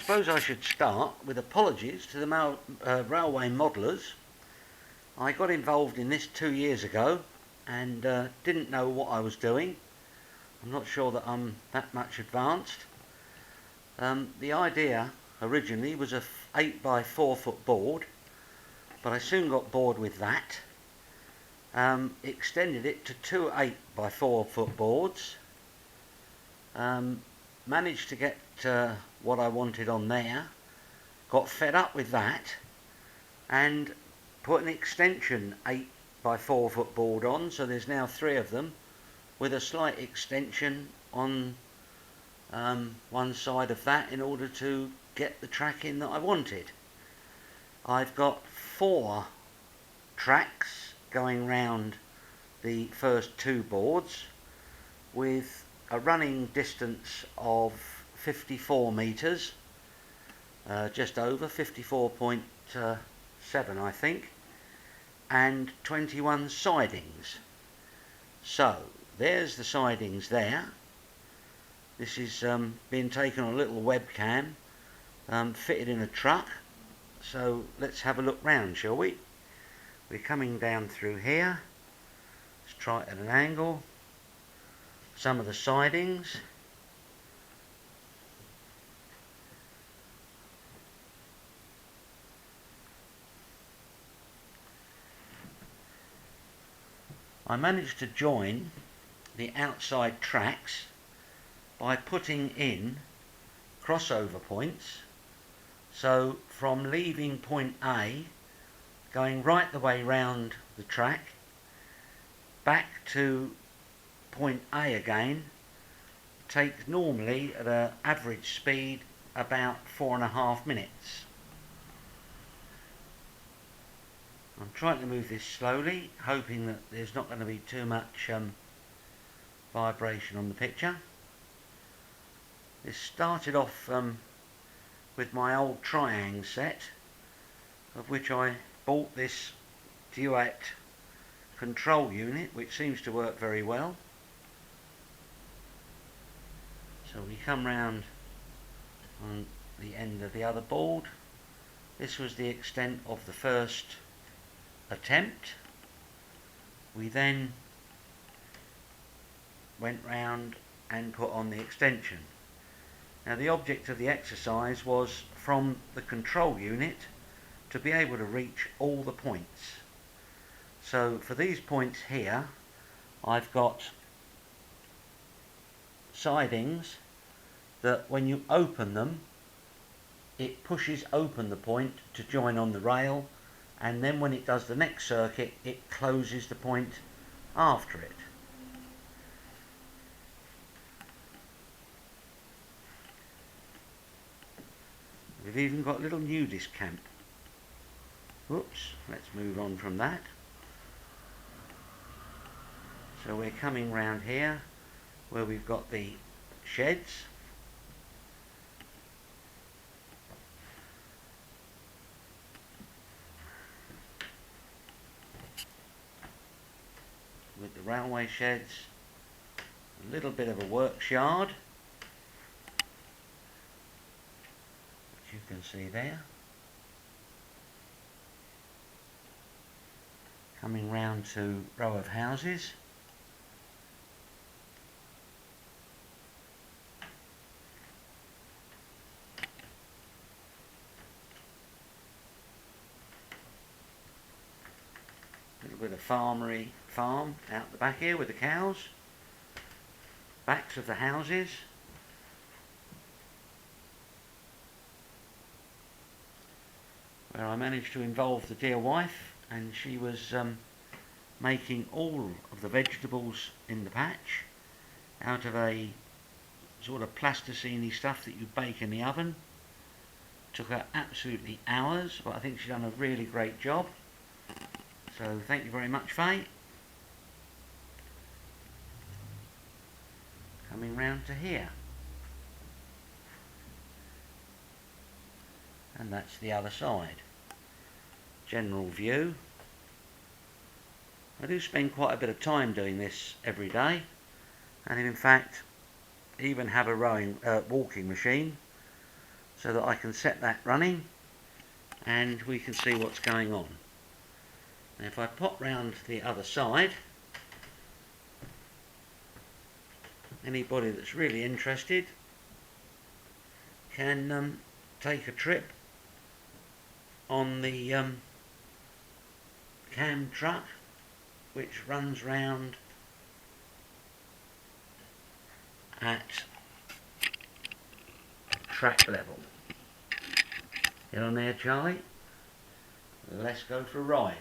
suppose I should start with apologies to the railway modellers. I got involved in this 2 years ago and didn't know what I was doing. I'm not sure that I'm that much advanced. The idea originally was a 8 by 4 foot board, but I soon got bored with that. Extended it to 2 8 by 4 foot boards. Managed to get what I wanted on there, got fed up with that and put an extension 8 by 4 foot board on, so there's now 3 of them with a slight extension on one side of that in order to get the track in that I wanted. I've got 4 tracks going round the first 2 boards with a running distance of 54 metres, just over 54.7 I think, and 21 sidings. So there's the sidings there. This is being taken on a little webcam, fitted in a truck. So let's have a look round, shall we? We're coming down through here. Let's try it at an angle. Some of the sidings. I managed to join the outside tracks by putting in crossover points. So from leaving point A, going right the way round the track, back to point A again, takes normally at an average speed about 4.5 minutes. I'm trying to move this slowly, hoping that there's not going to be too much vibration on the picture. This started off with my old Triang set, of which I bought this Duet control unit, which seems to work very well. So we come round on the end of the other board. This was the extent of the first attempt. We then went round and put on the extension. Now the object of the exercise was from the control unit to be able to reach all the points. So for these points here, I've got sidings that when you open them, it pushes open the point to join on the rail, and then when it does the next circuit, it closes the point after it. We've even got a little nudist camp. Whoops, let's move on from that. So we're coming round here where we've got the sheds. With the railway sheds, a little bit of a works yard, which you can see there. Coming round to row of houses. A little bit of farm out the back here with the cows. Backs of the houses. Where I managed to involve the dear wife, and she was making all of the vegetables in the patch out of a sort of plasticine-y stuff that you bake in the oven. Took her absolutely hours, but I think she's done a really great job. So thank you very much, Faye. Coming round to here. And that's the other side. General view. I do spend quite a bit of time doing this every day, and in fact even have a walking machine, so that I can set that running and we can see what's going on. And if I pop round to the other side, anybody that's really interested can take a trip on the cam truck, which runs round at track level. Get on there, Charlie. Let's go for a ride.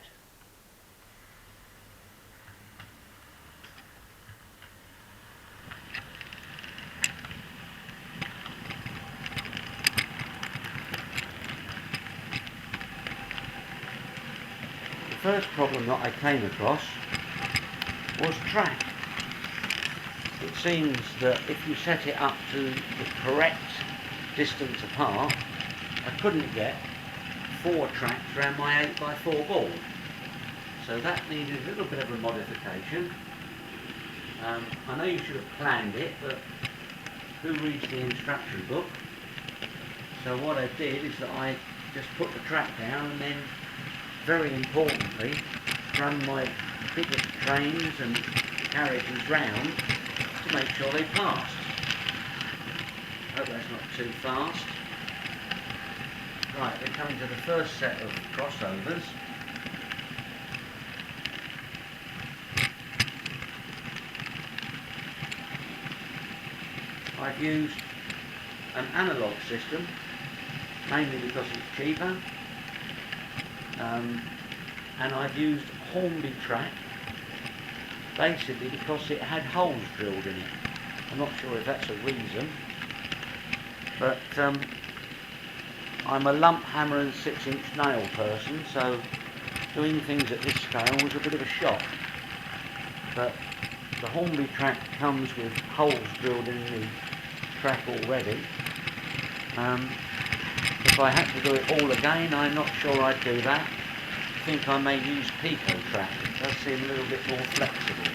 The first problem that I came across was track. It seems that if you set it up to the correct distance apart, I couldn't get 4 tracks around my 8x4 board. So that needed a little bit of a modification. I know you should have planned it, but who reads the instruction book? So what I did is that I just put the track down and then, very importantly, run my biggest trains and carriages round to make sure they passed. Hope that's not too fast. Right, we're coming to the first set of crossovers. I've used an analogue system, mainly because it's cheaper, and I've used Hornby track basically because it had holes drilled in it. I'm not sure if that's a reason, but I'm a lump hammer and 6-inch nail person, so doing things at this scale was a bit of a shock. But the Hornby track comes with holes drilled in the track already. If I had to do it all again, I'm not sure I'd do that. I think I may use Pico track. It does seem a little bit more flexible.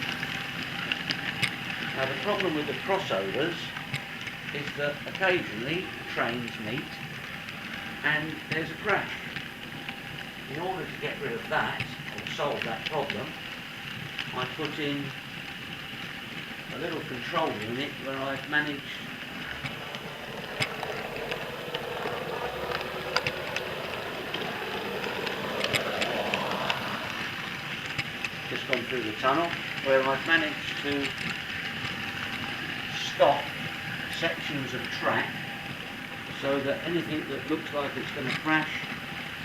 Now the problem with the crossovers is that occasionally trains meet and there's a crash. In order to get rid of that, or solve that problem, I put in a little control unit where I've managed just gone through the tunnel, where I've managed to stop sections of track so that anything that looks like it's going to crash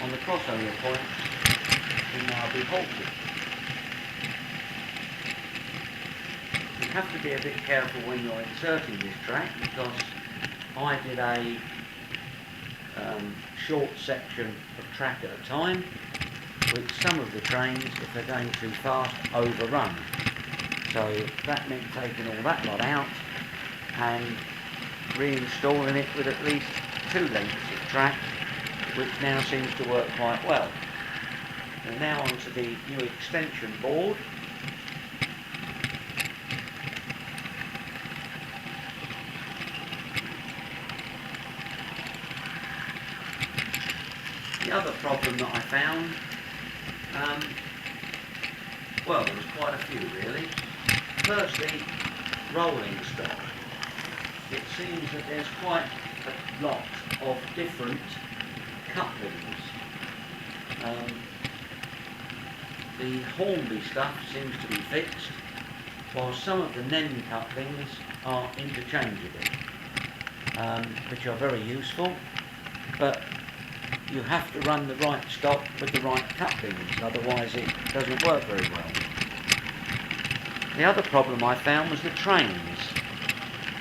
on the crossover points can now be halted. You have to be a bit careful when you're inserting this track, because I did a short section of track at a time, which some of the trains, if they're going too fast, overrun. So that meant taking all that lot out and reinstalling it with at least 2 lengths of track, which now seems to work quite well. We're now onto the new extension board. The other problem that I found, well, there was quite a few really. Firstly, rolling stock. It seems that there's quite a lot of different couplings. The Hornby stuff seems to be fixed, while some of the NEN couplings are interchangeable, which are very useful, but you have to run the right stock with the right couplings, otherwise it doesn't work very well. The other problem I found was the trains,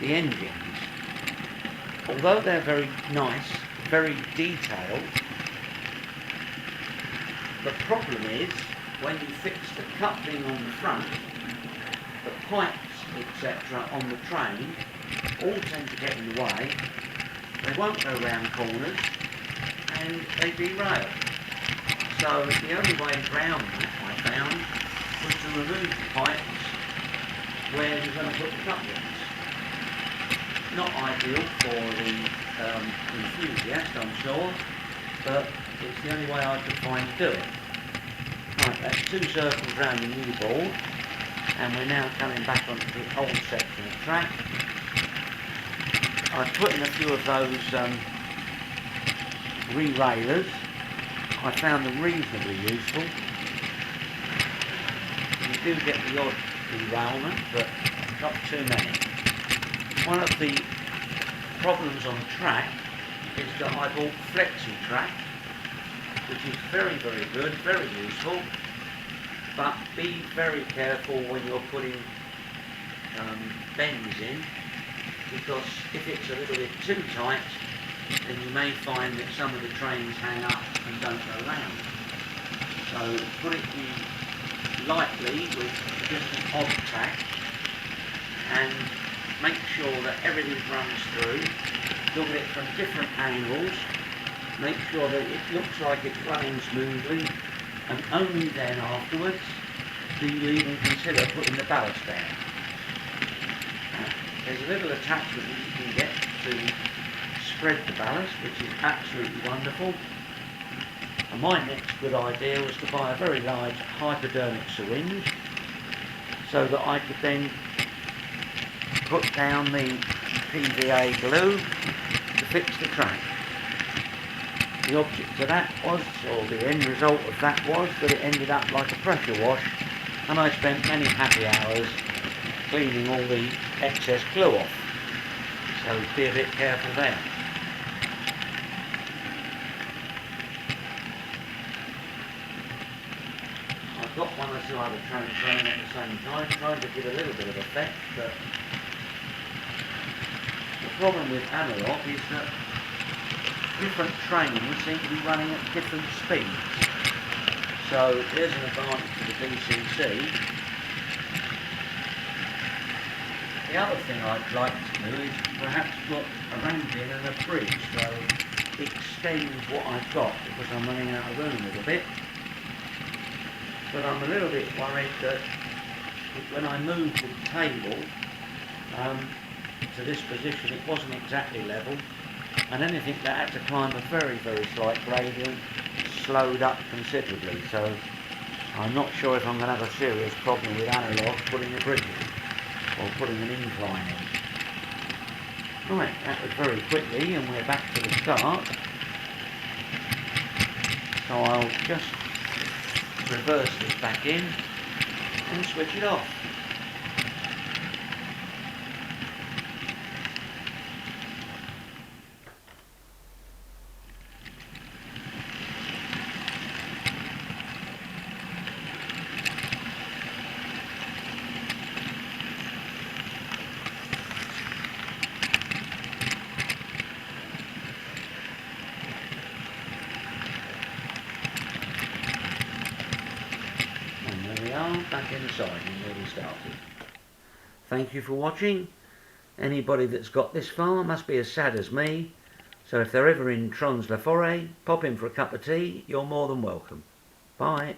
the engines. Although they're very nice, very detailed, the problem is when you fix the coupling on the front, the pipes, etc. on the train all tend to get in the way, they won't go round corners, and they derail. So the only way round that, I found, was to remove the pipes where you're going to put the couplings. Not ideal for the enthusiast, I'm sure, but it's the only way I could find to do it. Right, that's 2 circles round the new board, and we're now coming back onto the old section of track. I've put in a few of those re-railers. I found them reasonably useful. You do get the odd derailment, but not too many. One of the problems on track is that I bought flexi-track, which is very, very good, very useful, but be very careful when you're putting bends in, because if it's a little bit too tight, then you may find that some of the trains hang up and don't go round. So put it in lightly with just an odd tack, and make sure that everything runs through. Look at it from different angles, make sure that it looks like it's running smoothly, and only then afterwards do you even consider putting the ballast down. There's a little attachment that you can get to spread the ballast, which is absolutely wonderful. And my next good idea was to buy a very large hypodermic syringe, so that I could then put down the PVA glue to fix the track. The object of that was, or the end result of that was, that it ended up like a pressure wash, and I spent many happy hours cleaning all the excess glue off. So be a bit careful there. I've got 1 or 2 other trains running at the same time, trying to give a little bit of effect, but the problem with analog is that different trains seem to be running at different speeds. So there's an advantage to the BCC. The other thing I'd like to do is perhaps put a ramp in and a bridge, so extend what I've got, because I'm running out of room a little bit. But I'm a little bit worried that when I moved the table to this position, it wasn't exactly level, and anything that had to climb a very, very slight gradient slowed up considerably. So I'm not sure if I'm going to have a serious problem with analog putting a bridge in, or putting an incline in. Right, that was very quickly, and we're back to the start. So I'll just reverse this back in and switch it off. Back inside and where we started. Thank you for watching. Anybody that's got this far must be as sad as me, so if they're ever in Trons-la-Forêt, pop in for a cup of tea. You're more than welcome. Bye.